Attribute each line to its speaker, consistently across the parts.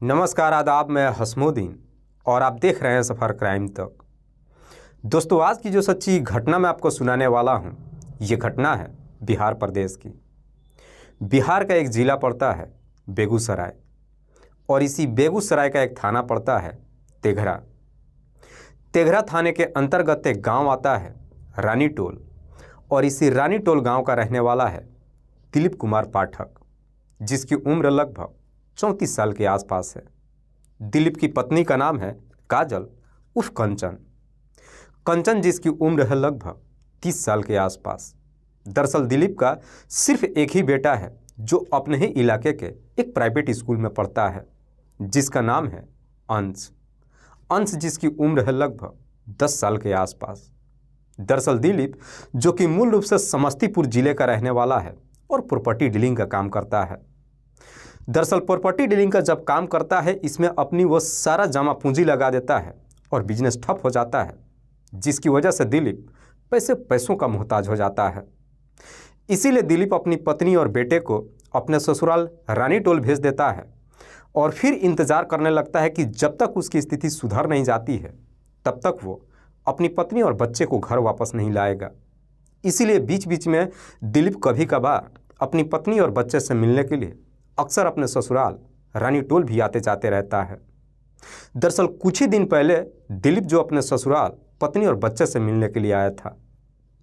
Speaker 1: नमस्कार आदाब, मैं हसमुद्दीन और आप देख रहे हैं सफ़र क्राइम तक। दोस्तों, आज की जो सच्ची घटना मैं आपको सुनाने वाला हूं, ये घटना है बिहार प्रदेश की। बिहार का एक ज़िला पड़ता है बेगूसराय और इसी बेगूसराय का एक थाना पड़ता है तेघरा। तेघरा थाने के अंतर्गत एक गांव आता है रानी टोल और इसी रानी टोल गांव का रहने वाला है दिलीप कुमार पाठक, जिसकी उम्र लगभग 34 साल के आसपास है। दिलीप की पत्नी का नाम है काजल उर्फ कंचन। कंचन जिसकी उम्र है लगभग 30 साल के आसपास। दरअसल दिलीप का सिर्फ एक ही बेटा है जो अपने ही इलाके के एक प्राइवेट स्कूल में पढ़ता है, जिसका नाम है अंश। अंश जिसकी उम्र है लगभग 10 साल के आसपास। दरअसल दिलीप, जो कि मूल रूप से समस्तीपुर जिले का रहने वाला है और प्रॉपर्टी डीलिंग का काम करता है। दरअसल प्रॉपर्टी डीलिंग का जब काम करता है, इसमें अपनी वो सारा जमा पूंजी लगा देता है और बिजनेस ठप हो जाता है, जिसकी वजह से दिलीप पैसों का मोहताज हो जाता है। इसीलिए दिलीप अपनी पत्नी और बेटे को अपने ससुराल रानी टोल भेज देता है और फिर इंतज़ार करने लगता है कि जब तक उसकी स्थिति सुधर नहीं जाती है तब तक वो अपनी पत्नी और बच्चे को घर वापस नहीं लाएगा। इसीलिए बीच बीच में दिलीप कभी कभार अपनी पत्नी और बच्चे से मिलने के लिए अक्सर अपने ससुराल रानी टोल भी आते जाते रहता है। दरअसल कुछ ही दिन पहले दिलीप जो अपने ससुराल पत्नी और बच्चे से मिलने के लिए आया था,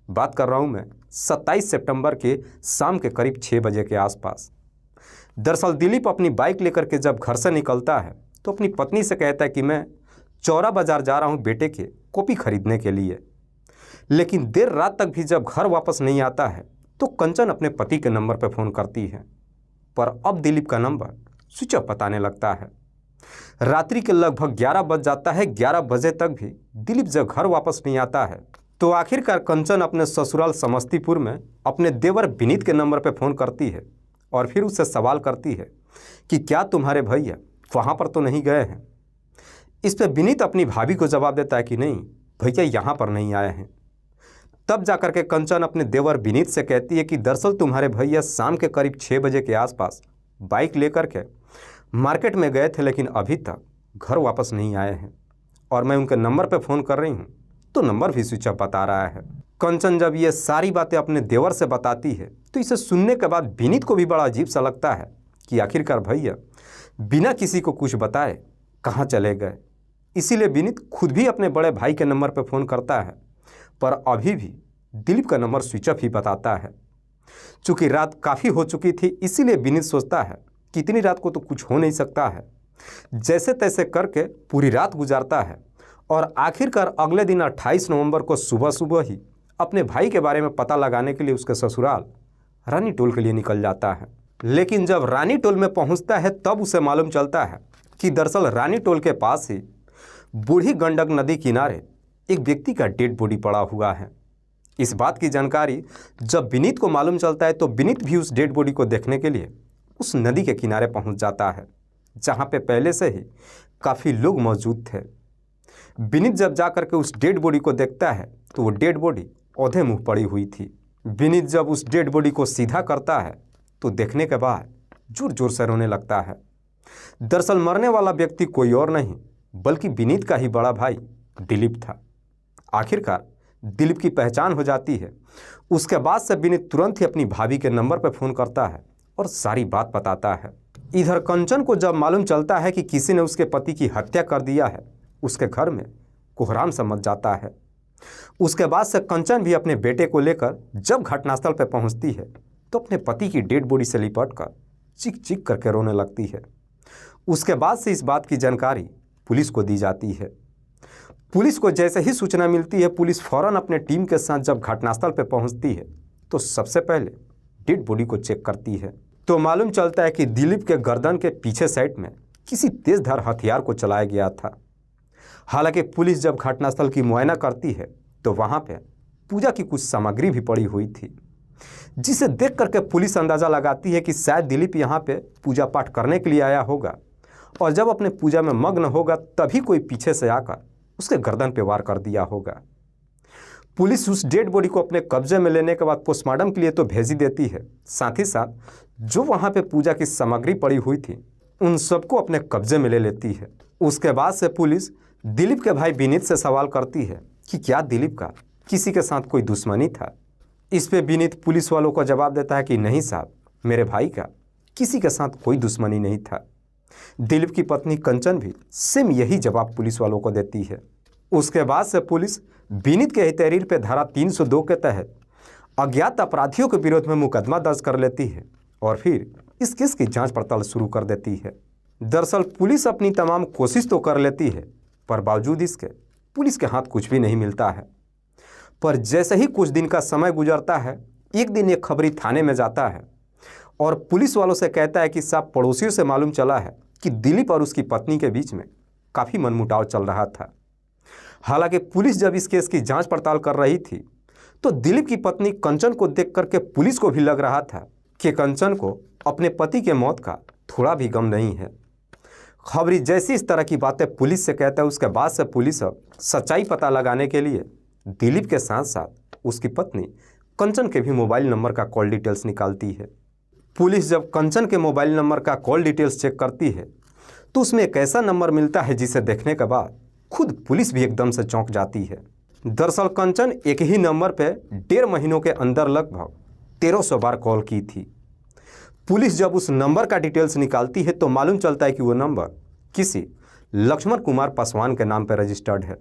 Speaker 1: बात कर रहा हूँ मैं 27 सितंबर के शाम के करीब 6 बजे के आसपास। दरअसल दिलीप अपनी बाइक लेकर के जब घर से निकलता है तो अपनी पत्नी से कहता है कि मैं चौरा बाजार जा रहा हूँ बेटे के कॉपी खरीदने के लिए। लेकिन देर रात तक भी जब घर वापस नहीं आता है तो कंचन अपने पति के नंबर पर फ़ोन करती है, पर अब दिलीप का नंबर स्विच ऑफ बताने लगता है। रात्रि के लगभग 11 बज जाता है। 11 बजे तक भी दिलीप जब घर वापस नहीं आता है तो आखिरकार कंचन अपने ससुराल समस्तीपुर में अपने देवर विनीत के नंबर पर फ़ोन करती है और फिर उससे सवाल करती है कि क्या तुम्हारे भैया वहाँ पर तो नहीं गए हैं। इस पर विनीत अपनी भाभी को जवाब देता है कि नहीं, भैया यहाँ पर नहीं आए हैं। तब जाकर के कंचन अपने देवर विनीत से कहती है कि दरअसल तुम्हारे भैया शाम के करीब 6 बजे के आसपास बाइक लेकर के मार्केट में गए थे, लेकिन अभी तक घर वापस नहीं आए हैं और मैं उनके नंबर पर फ़ोन कर रही हूँ तो नंबर भी स्विच ऑफ बता रहा है। कंचन जब ये सारी बातें अपने देवर से बताती है तो इसे सुनने के बाद विनीत को भी बड़ा अजीब सा लगता है कि आखिरकार भैया बिना किसी को कुछ बताए कहाँ चले गए। इसीलिए विनीत खुद भी अपने बड़े भाई के नंबर पर फ़ोन करता है, पर अभी भी दिलीप का नंबर स्विच ऑफ ही बताता है। चूँकि रात काफ़ी हो चुकी थी, इसीलिए विनीत सोचता है कि इतनी रात को तो कुछ हो नहीं सकता है। जैसे तैसे करके पूरी रात गुजारता है और आखिरकार अगले दिन 28 नवंबर को सुबह सुबह ही अपने भाई के बारे में पता लगाने के लिए उसके ससुराल रानी टोल के लिए निकल जाता है। लेकिन जब रानी टोल में पहुंचता है तब उसे मालूम चलता है कि दरअसल रानी टोल के पास ही बूढ़ी गंडक नदी किनारे एक व्यक्ति का डेड बॉडी पड़ा हुआ है। इस बात की जानकारी जब विनीत को मालूम चलता है तो विनीत भी उस डेड बॉडी को देखने के लिए उस नदी के किनारे पहुंच जाता है, जहां पे पहले से ही काफ़ी लोग मौजूद थे। विनीत जब जाकर के उस डेड बॉडी को देखता है तो वो डेड बॉडी औधे मुँह पड़ी हुई थी। विनीत जब उस डेड बॉडी को सीधा करता है तो देखने के बाद जोर जोर से रोने लगता है। दरअसल मरने वाला व्यक्ति कोई और नहीं बल्कि विनीत का ही बड़ा भाई दिलीप था। आखिरकार दिलीप की पहचान हो जाती है। उसके बाद से विनीत तुरंत ही अपनी भाभी के नंबर पर फ़ोन करता है और सारी बात बताता है। इधर कंचन को जब मालूम चलता है कि किसी ने उसके पति की हत्या कर दिया है, उसके घर में कोहराम सा मच जाता है। उसके बाद से कंचन भी अपने बेटे को लेकर जब घटनास्थल पर पहुंचती है तो अपने पति की डेड बॉडी से लिपट कर चीख चीख करके रोने लगती है। उसके बाद से इस बात की जानकारी पुलिस को दी जाती है। पुलिस को जैसे ही सूचना मिलती है, पुलिस फौरन अपने टीम के साथ जब घटनास्थल पर पहुंचती है तो सबसे पहले डेड बॉडी को चेक करती है तो मालूम चलता है कि दिलीप के गर्दन के पीछे साइड में किसी तेजधार हथियार को चलाया गया था। हालांकि पुलिस जब घटनास्थल की मुआयना करती है तो वहां पे पूजा की कुछ सामग्री भी पड़ी हुई थी, जिसे देख करके पुलिस अंदाज़ा लगाती है कि शायद दिलीप यहाँ पे पूजा पाठ करने के लिए आया होगा और जब अपने पूजा में मग्न होगा तभी कोई पीछे से आकर उसके गर्दन पे वार कर दिया होगा। पुलिस उस डेड बॉडी को अपने कब्जे में लेने के बाद पोस्टमार्टम के लिए तो भेज ही देती है, साथ ही साथ जो वहाँ पे पूजा की सामग्री पड़ी हुई थी उन सबको अपने कब्जे में ले लेती है। उसके बाद से पुलिस दिलीप के भाई विनीत से सवाल करती है कि क्या दिलीप का किसी के साथ कोई दुश्मनी था। इस पे विनीत पुलिस वालों को जवाब देता है कि नहीं साहब, मेरे भाई का किसी के साथ कोई दुश्मनी नहीं था। दिलीप की पत्नी कंचन भी सेम यही जवाब पुलिस वालों को देती है। उसके बाद से पुलिस विनीत के तहरीर पे धारा 302 के तहत अज्ञात अपराधियों के विरोध में मुकदमा दर्ज कर लेती है और फिर इस केस की जांच पड़ताल शुरू कर देती है। दरअसल पुलिस अपनी तमाम कोशिश तो कर लेती है, पर बावजूद इसके पुलिस के हाथ कुछ भी नहीं मिलता है। पर जैसे ही कुछ दिन का समय गुजरता है, एक दिन एक खबरी थाने में जाता है और पुलिस वालों से कहता है कि साहब, पड़ोसियों से मालूम चला है कि दिलीप और उसकी पत्नी के बीच में काफ़ी मनमुटाव चल रहा था। हालांकि पुलिस जब इस केस की जांच पड़ताल कर रही थी तो दिलीप की पत्नी कंचन को देख करके पुलिस को भी लग रहा था कि कंचन को अपने पति के मौत का थोड़ा भी गम नहीं है। खबरी जैसी इस तरह की बातें पुलिस से कहता है, उसके बाद से पुलिस अब सच्चाई पता लगाने के लिए दिलीप के साथ साथ उसकी पत्नी कंचन के भी मोबाइल नंबर का कॉल डिटेल्स निकालती है। पुलिस जब कंचन के मोबाइल नंबर का कॉल डिटेल्स चेक करती है तो उसमें एक ऐसा नंबर मिलता है जिसे देखने के बाद खुद पुलिस भी एकदम से चौंक जाती है। दरअसल कंचन एक ही नंबर पे 1.5 महीनों के अंदर लगभग 1300 बार कॉल की थी। पुलिस जब उस नंबर का डिटेल्स निकालती है तो मालूम चलता है कि वो नंबर किसी लक्ष्मण कुमार पासवान के नाम पर रजिस्टर्ड है।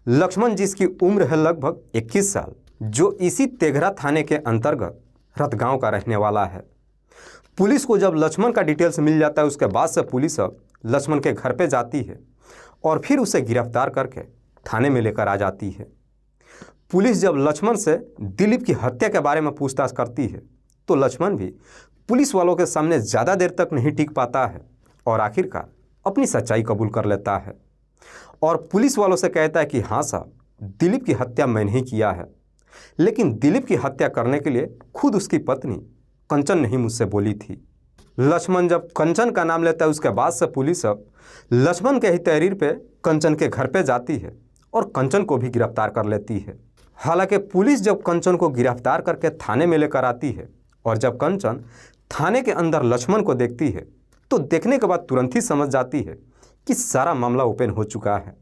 Speaker 1: लक्ष्मण जिसकी उम्र है लगभग 21 साल, जो इसी तेघरा थाने के अंतर्गत रतगांव का रहने वाला है। पुलिस को जब लक्ष्मण का डिटेल्स मिल जाता है, उसके बाद से पुलिस अब लक्ष्मण के घर पे जाती है और फिर उसे गिरफ्तार करके थाने में लेकर आ जाती है। पुलिस जब लक्ष्मण से दिलीप की हत्या के बारे में पूछताछ करती है तो लक्ष्मण भी पुलिस वालों के सामने ज़्यादा देर तक नहीं टिक पाता है और आखिरकार अपनी सच्चाई कबूल कर लेता है और पुलिस वालों से कहता है कि हाँ साहब, दिलीप की हत्या मैंने ही किया है, लेकिन दिलीप की हत्या करने के लिए खुद उसकी पत्नी कंचन ने ही मुझसे बोली थी। लक्ष्मण जब कंचन का नाम लेता है, उसके बाद से पुलिस अब लक्ष्मण के ही तहरीर पे कंचन के घर पे जाती है और कंचन को भी गिरफ्तार कर लेती है। हालांकि पुलिस जब कंचन को गिरफ्तार करके थाने में लेकर आती है और जब कंचन थाने के अंदर लक्ष्मण को देखती है तो देखने के बाद तुरंत ही समझ जाती है कि सारा मामला ओपन हो चुका है।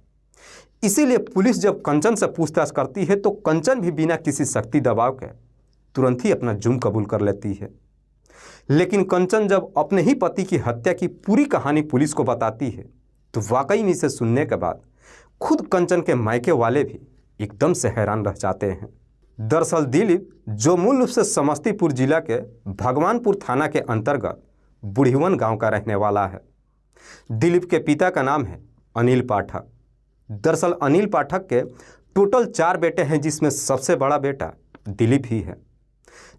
Speaker 1: इसीलिए पुलिस जब कंचन से पूछताछ करती है तो कंचन भी बिना किसी शक्ति दबाव के तुरंत ही अपना जुर्म कबूल कर लेती है। लेकिन कंचन जब अपने ही पति की हत्या की पूरी कहानी पुलिस को बताती है तो वाकई में इसे सुनने के बाद खुद कंचन के मायके वाले भी एकदम से हैरान रह जाते हैं। दरअसल दिलीप, जो मूल रूप से समस्तीपुर जिला के भगवानपुर थाना के अंतर्गत बुढ़ीवन गांव का रहने वाला है। दिलीप के पिता का नाम है अनिल पाठक। दरअसल अनिल पाठक के टोटल 4 बेटे हैं, जिसमें सबसे बड़ा बेटा दिलीप ही है।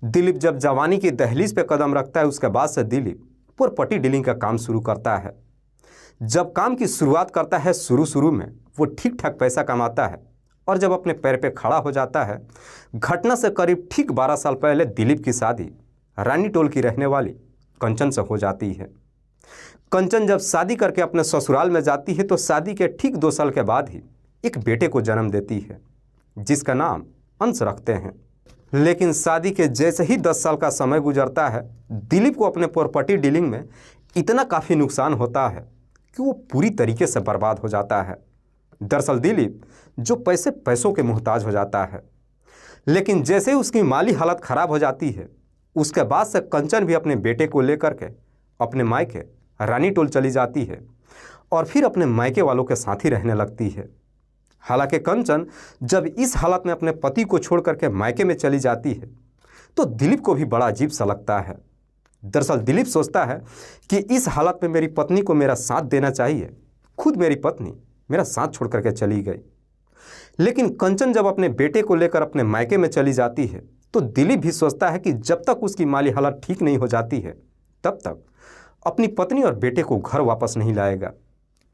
Speaker 1: दिलीप जब जवानी की दहलीज पे कदम रखता है, उसके बाद से दिलीप प्रॉपर्टी डीलिंग का काम शुरू करता है। जब काम की शुरुआत करता है, शुरू में वो ठीक ठाक पैसा कमाता है और जब अपने पैर पे खड़ा हो जाता है, घटना से करीब ठीक 12 साल पहले दिलीप की शादी रानी टोल की रहने वाली कंचन से हो जाती है। कंचन जब शादी करके अपने ससुराल में जाती है तो शादी के ठीक 2 साल के बाद ही एक बेटे को जन्म देती है, जिसका नाम अंश रखते हैं। लेकिन शादी के जैसे ही 10 साल का समय गुजरता है, दिलीप को अपने प्रॉपर्टी डीलिंग में इतना काफ़ी नुकसान होता है कि वो पूरी तरीके से बर्बाद हो जाता है। दरअसल दिलीप जो पैसों के मोहताज हो जाता है। लेकिन जैसे ही उसकी माली हालत ख़राब हो जाती है, उसके बाद से कंचन भी अपने बेटे को लेकर के अपने मायके रानी टोल चली जाती है और फिर अपने मायके वालों के साथ ही रहने लगती है। हालांकि कंचन जब इस हालत में अपने पति को छोड़ करके मायके में चली जाती है तो दिलीप को भी बड़ा अजीब सा लगता है। दरअसल दिलीप सोचता है कि इस हालत में मेरी पत्नी को मेरा साथ देना चाहिए, खुद मेरी पत्नी मेरा साथ छोड़ करके चली गई। लेकिन कंचन जब अपने बेटे को लेकर अपने मायके में चली जाती है तो दिलीप भी सोचता है कि जब तक उसकी माली हालत ठीक नहीं हो जाती है तब तक अपनी पत्नी और बेटे को घर वापस नहीं लाएगा।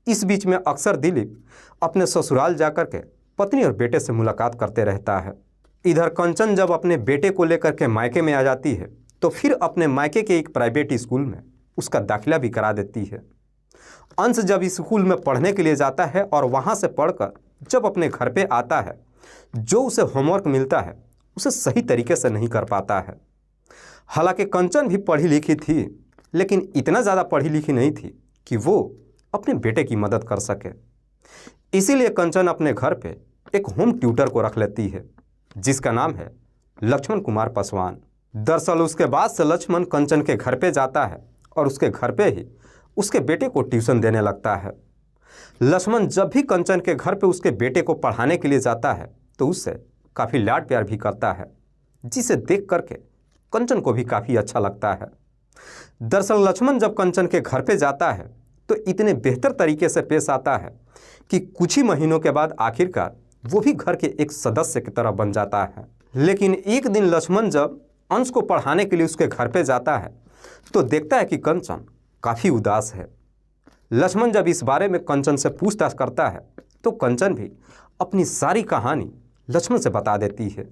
Speaker 1: इस बीच में अक्सर दिलीप अपने ससुराल जाकर के पत्नी और बेटे से मुलाकात करते रहता है। इधर कंचन जब अपने बेटे को लेकर के मायके में आ जाती है तो फिर अपने मायके के एक प्राइवेट स्कूल में उसका दाखिला भी करा देती है। अंश जब इस स्कूल में पढ़ने के लिए जाता है और वहाँ से पढ़कर जब अपने घर पे आता है, जो उसे होमवर्क मिलता है उसे सही तरीके से नहीं कर पाता है। हालांकि कंचन भी पढ़ी लिखी थी, लेकिन इतना ज़्यादा पढ़ी लिखी नहीं थी कि वो अपने बेटे की मदद कर सके। इसीलिए कंचन अपने घर पे एक होम ट्यूटर को रख लेती है जिसका नाम है लक्ष्मण कुमार पासवान। दरअसल उसके बाद से लक्ष्मण कंचन के घर पे जाता है और उसके घर पे ही उसके बेटे को ट्यूशन देने लगता है। लक्ष्मण जब भी कंचन के घर पे उसके बेटे को पढ़ाने के लिए जाता है तो उससे काफ़ी लाड प्यार भी करता है, जिसे देख करके कंचन को भी काफ़ी अच्छा लगता है। दरअसल लक्ष्मण जब कंचन के घर पे जाता है तो इतने बेहतर तरीके से पेश आता है कि कुछ ही महीनों के बाद आखिरकार वो भी घर के एक सदस्य की तरह बन जाता है। लेकिन एक दिन लक्ष्मण जब अंश को पढ़ाने के लिए उसके घर पे जाता है तो देखता है कि कंचन काफ़ी उदास है। लक्ष्मण जब इस बारे में कंचन से पूछताछ करता है तो कंचन भी अपनी सारी कहानी लक्ष्मण से बता देती है।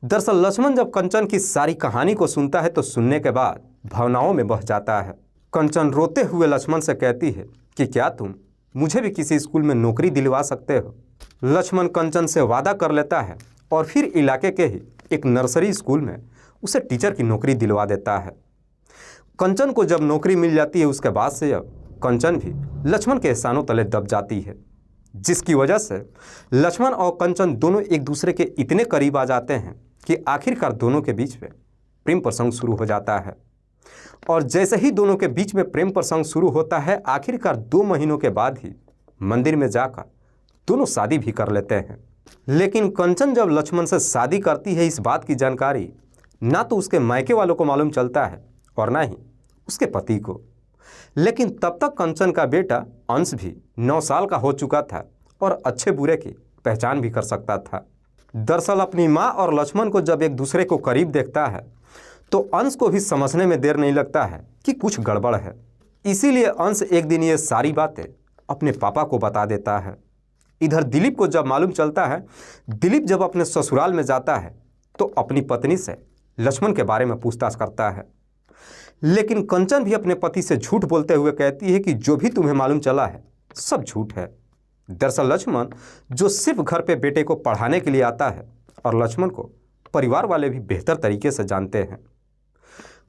Speaker 1: दरअसल लक्ष्मण जब कंचन की सारी कहानी को सुनता है तो सुनने के बाद भावनाओं में बह जाता है। कंचन रोते हुए लक्ष्मण से कहती है कि क्या तुम मुझे भी किसी स्कूल में नौकरी दिलवा सकते हो। लक्ष्मण कंचन से वादा कर लेता है और फिर इलाके के ही एक नर्सरी स्कूल में उसे टीचर की नौकरी दिलवा देता है। कंचन को जब नौकरी मिल जाती है उसके बाद से अब कंचन भी लक्ष्मण के एहसानों तले दब जाती है, जिसकी वजह से लक्ष्मण और कंचन दोनों एक दूसरे के इतने करीब आ जाते हैं कि आखिरकार दोनों के बीच में प्रेम प्रसंग शुरू हो जाता है। और जैसे ही दोनों के बीच में प्रेम प्रसंग शुरू होता है आखिरकार 2 महीनों के बाद ही मंदिर में जाकर दोनों शादी भी कर लेते हैं। लेकिन कंचन जब लक्ष्मण से शादी करती है इस बात की जानकारी ना तो उसके मायके वालों को मालूम चलता है और ना ही उसके पति को। लेकिन तब तक कंचन का बेटा अंश भी 9 साल का हो चुका था और अच्छे बुरे की पहचान भी कर सकता था। दरअसल अपनी माँ और लक्ष्मण को जब एक दूसरे को करीब देखता है तो अंश को भी समझने में देर नहीं लगता है कि कुछ गड़बड़ है। इसीलिए अंश एक दिन ये सारी बातें अपने पापा को बता देता है। इधर दिलीप को जब मालूम चलता है, दिलीप जब अपने ससुराल में जाता है तो अपनी पत्नी से लक्ष्मण के बारे में पूछताछ करता है। लेकिन कंचन भी अपने पति से झूठ बोलते हुए कहती है कि जो भी तुम्हें मालूम चला है सब झूठ है। दरअसल लक्ष्मण जो सिर्फ घर पे बेटे को पढ़ाने के लिए आता है और लक्ष्मण को परिवार वाले भी बेहतर तरीके से जानते हैं।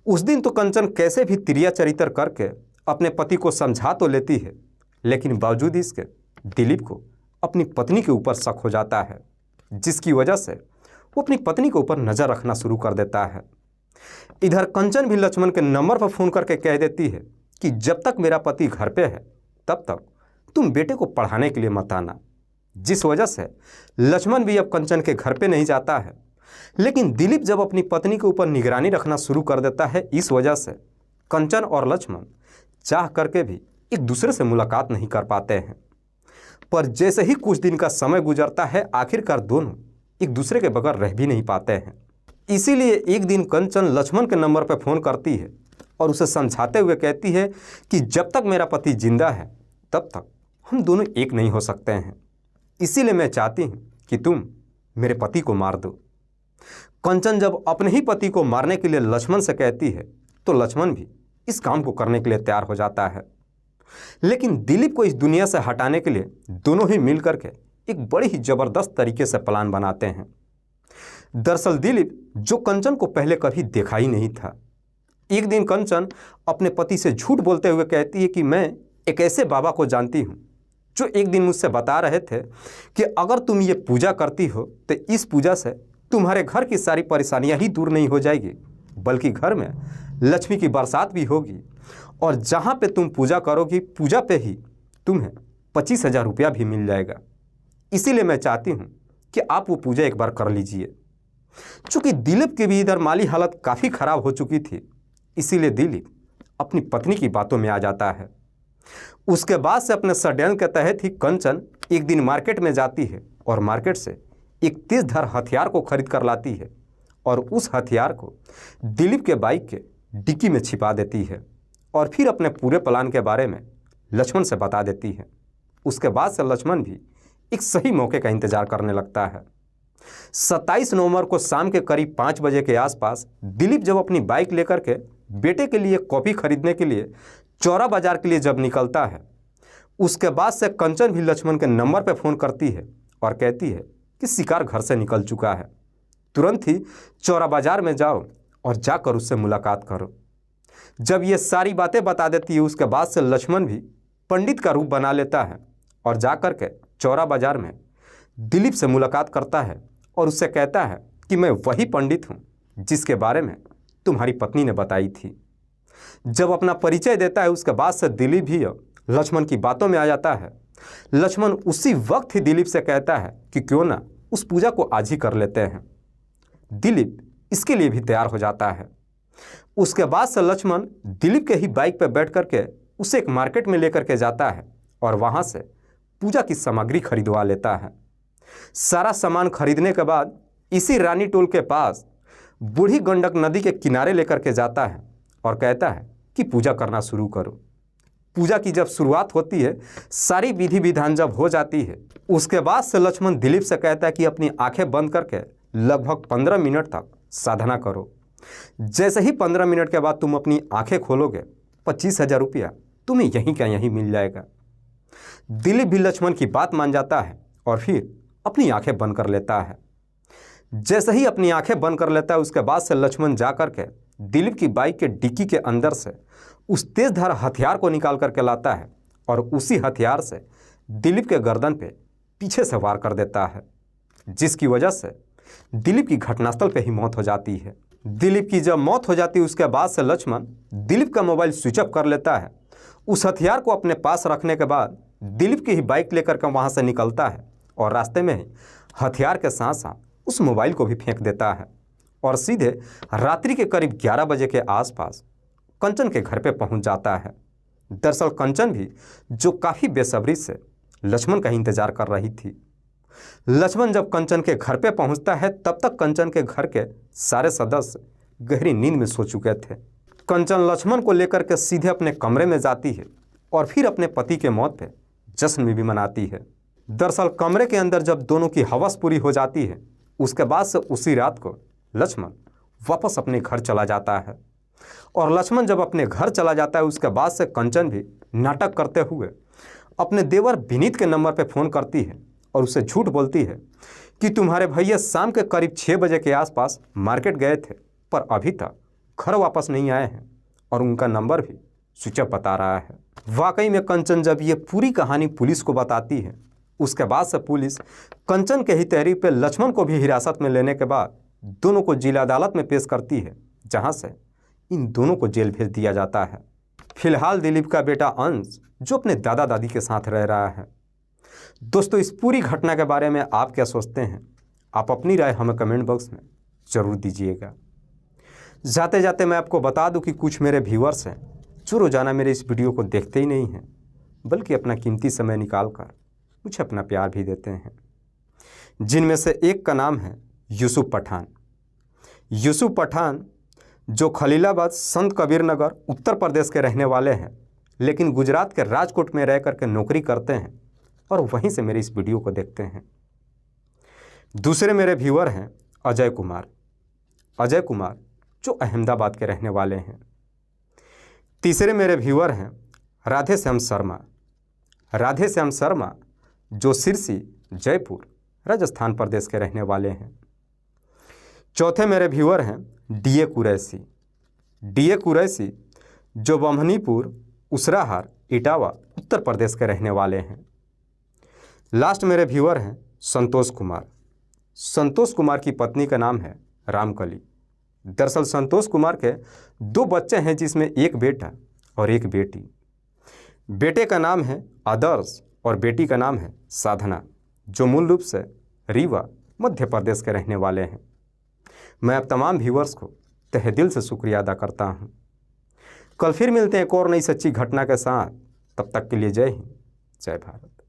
Speaker 1: उस दिन तो कंचन कैसे भी तिरिया चरित्र करके अपने पति को समझा तो लेती है, लेकिन बावजूद इसके दिलीप को अपनी पत्नी के ऊपर शक हो जाता है, जिसकी वजह से वो अपनी पत्नी के ऊपर नज़र रखना शुरू कर देता है। इधर कंचन भी लक्ष्मण के नंबर पर फ़ोन करके कह देती है कि जब तक मेरा पति घर पे है तब तक तुम बेटे को पढ़ाने के लिए मत आना। जिस वजह से लक्ष्मण भी अब कंचन के घर पे नहीं जाता है। लेकिन दिलीप जब अपनी पत्नी के ऊपर निगरानी रखना शुरू कर देता है, इस वजह से कंचन और लक्ष्मण चाह करके भी एक दूसरे से मुलाकात नहीं कर पाते हैं। पर जैसे ही कुछ दिन का समय गुजरता है आखिरकार दोनों एक दूसरे के बगैर रह भी नहीं पाते हैं। इसीलिए एक दिन कंचन लक्ष्मण के नंबर पर फ़ोन करती है और उसे समझाते हुए कहती है कि जब तक मेरा पति जिंदा है तब तक हम दोनों एक नहीं हो सकते हैं। इसीलिए मैं चाहती हूँ कि तुम मेरे पति को मार दो। कंचन जब अपने ही पति को मारने के लिए लक्ष्मण से कहती है तो लक्ष्मण भी इस काम को करने के लिए तैयार हो जाता है। लेकिन दिलीप को इस दुनिया से हटाने के लिए दोनों ही मिल करके एक बड़ी ही ज़बरदस्त तरीके से प्लान बनाते हैं। दरअसल दिलीप जो कंचन को पहले कभी देखा ही नहीं था, एक दिन कंचन अपने पति से झूठ बोलते हुए कहती है कि मैं एक ऐसे बाबा को जानती हूँ जो एक दिन मुझसे बता रहे थे कि अगर तुम ये पूजा करती हो तो इस पूजा से तुम्हारे घर की सारी परेशानियाँ ही दूर नहीं हो जाएगी, बल्कि घर में लक्ष्मी की बरसात भी होगी और जहाँ पे तुम पूजा करोगी पूजा पे ही तुम्हें 25,000 रुपया भी मिल जाएगा। इसीलिए मैं चाहती हूँ कि आप वो पूजा एक बार कर लीजिए। चूँकि दिलीप की भी इधर माली हालत काफ़ी ख़राब हो चुकी थी, इसीलिए दिलीप अपनी पत्नी की बातों में आ जाता है। उसके बाद से अपने षड्यंत्र के तहत ही कंचन एक दिन मार्केट में जाती है और मार्केट से एक तेज धार हथियार को खरीद कर लाती है और उस हथियार को दिलीप के बाइक के डिक्की में छिपा देती है और फिर अपने पूरे प्लान के बारे में लक्ष्मण से बता देती है। उसके बाद से लक्ष्मण भी एक सही मौके का इंतजार करने लगता है। 27 नवंबर को शाम के करीब 5 बजे के आसपास दिलीप जब अपनी बाइक लेकर के बेटे के लिए कॉफ़ी खरीदने के लिए चौरा बाजार के लिए जब निकलता है, उसके बाद से कंचन भी लक्ष्मण के नंबर पर फ़ोन करती है और कहती है कि शिकार घर से निकल चुका है, तुरंत ही चौरा बाजार में जाओ और जाकर उससे मुलाकात करो। जब ये सारी बातें बता देती है उसके बाद से लक्ष्मण भी पंडित का रूप बना लेता है और जाकर के चौरा बाजार में दिलीप से मुलाकात करता है और उससे कहता है कि मैं वही पंडित हूँ जिसके बारे में तुम्हारी पत्नी ने बताई थी। जब अपना परिचय देता है उसके बाद से दिलीप भी लक्ष्मण की बातों में आ जाता है। लक्ष्मण उसी वक्त ही दिलीप से कहता है कि क्यों ना उस पूजा को आज ही कर लेते हैं। दिलीप इसके लिए भी तैयार हो जाता है। उसके बाद से लक्ष्मण दिलीप के ही बाइक पर बैठ करके उसे एक मार्केट में लेकर के जाता है और वहाँ से पूजा की सामग्री खरीदवा लेता है। सारा सामान खरीदने के बाद इसी रानी टोल के पास बूढ़ी गंडक नदी के किनारे लेकर के जाता है और कहता है कि पूजा करना शुरू करो। पूजा की जब शुरुआत होती है, सारी विधि विधान जब हो जाती है, उसके बाद से लक्ष्मण दिलीप से कहता है कि अपनी आंखें बंद करके लगभग 15 मिनट तक साधना करो। जैसे ही 15 मिनट के बाद तुम अपनी आंखें खोलोगे 25,000 रुपया तुम्हें यहीं का यहीं मिल जाएगा। दिलीप भी लक्ष्मण की बात मान जाता है और फिर अपनी आंखें बंद कर लेता है। जैसे ही अपनी आंखें बंद कर लेता है उसके बाद से लक्ष्मण जा कर के दिलीप की बाइक के डिक्की के अंदर से उस तेजधार हथियार को निकाल करके लाता है और उसी हथियार से दिलीप के गर्दन पे पीछे से वार कर देता है, जिसकी वजह से दिलीप की घटनास्थल पे ही मौत हो जाती है। दिलीप की जब मौत हो जाती है उसके बाद से लक्ष्मण दिलीप का मोबाइल स्विच ऑफ कर लेता है। उस हथियार को अपने पास रखने के बाद दिलीप की ही बाइक लेकर के वहाँ से निकलता है और रास्ते में ही हथियार के साथ साथ उस मोबाइल को भी फेंक देता है और सीधे रात्रि के करीब 11 बजे के आसपास कंचन के घर पे पहुंच जाता है। दरअसल कंचन भी जो काफ़ी बेसब्री से लक्ष्मण का इंतजार कर रही थी। लक्ष्मण जब कंचन के घर पे पहुंचता है तब तक कंचन के घर के सारे सदस्य गहरी नींद में सो चुके थे। कंचन लक्ष्मण को लेकर के सीधे अपने कमरे में जाती है और फिर अपने पति के मौत पे जश्न भी मनाती है। दरअसल कमरे के अंदर जब दोनों की हवस पूरी हो जाती है उसके बाद से उसी रात को लक्ष्मण वापस अपने घर चला जाता है और लक्ष्मण जब अपने घर चला जाता है उसके बाद से कंचन भी नाटक करते हुए अपने देवर विनीत के नंबर पर फ़ोन करती है और उसे झूठ बोलती है कि तुम्हारे भैया शाम के करीब 6 बजे के आसपास मार्केट गए थे पर अभी तक घर वापस नहीं आए हैं और उनका नंबर भी स्विच ऑफ बता रहा है। वाकई में कंचन जब ये पूरी कहानी पुलिस को बताती है उसके बाद से पुलिस कंचन के ही तहरीर पर लक्ष्मण को भी हिरासत में लेने के बाद दोनों को जिला अदालत में पेश करती है, जहां से इन दोनों को जेल भेज दिया जाता है। फिलहाल दिलीप का बेटा अंश जो अपने दादा दादी के साथ रह रहा है। दोस्तों, इस पूरी घटना के बारे में आप क्या सोचते हैं? आप अपनी राय हमें कमेंट बॉक्स में ज़रूर दीजिएगा। जाते जाते मैं आपको बता दूं कि कुछ मेरे व्यूअर्स हैं जो रोज़ाना मेरे इस वीडियो को देखते ही नहीं हैं बल्कि अपना कीमती समय निकाल कर मुझे अपना प्यार भी देते हैं, जिनमें से एक का नाम है यूसुफ पठान। यूसुफ पठान जो खलीलाबाद संत कबीर नगर उत्तर प्रदेश के रहने वाले हैं, लेकिन गुजरात के राजकोट में रह करके नौकरी करते हैं और वहीं से मेरे इस वीडियो को देखते हैं। दूसरे मेरे व्यूअर हैं अजय कुमार। अजय कुमार जो अहमदाबाद के रहने वाले हैं। तीसरे मेरे व्यूअर हैं राधे श्याम शर्मा। राधे श्याम शर्मा जो सिरसी जयपुर राजस्थान प्रदेश के रहने वाले हैं। चौथे मेरे व्यूअर हैं डीए कुरैशी। डीए कुरैशी जो बम्हनीपुर उसराहार इटावा उत्तर प्रदेश के रहने वाले हैं। लास्ट मेरे व्यूअर हैं संतोष कुमार। संतोष कुमार की पत्नी का नाम है रामकली। दरअसल संतोष कुमार के 2 बच्चे हैं, जिसमें एक बेटा और एक बेटी। बेटे का नाम है आदर्श और बेटी का नाम है साधना, जो मूल रूप से रीवा मध्य प्रदेश के रहने वाले हैं। मैं अब तमाम व्यूअर्स को तहे दिल से शुक्रिया अदा करता हूं। कल फिर मिलते हैं एक और नई सच्ची घटना के साथ। तब तक के लिए जय हिंद, जय भारत।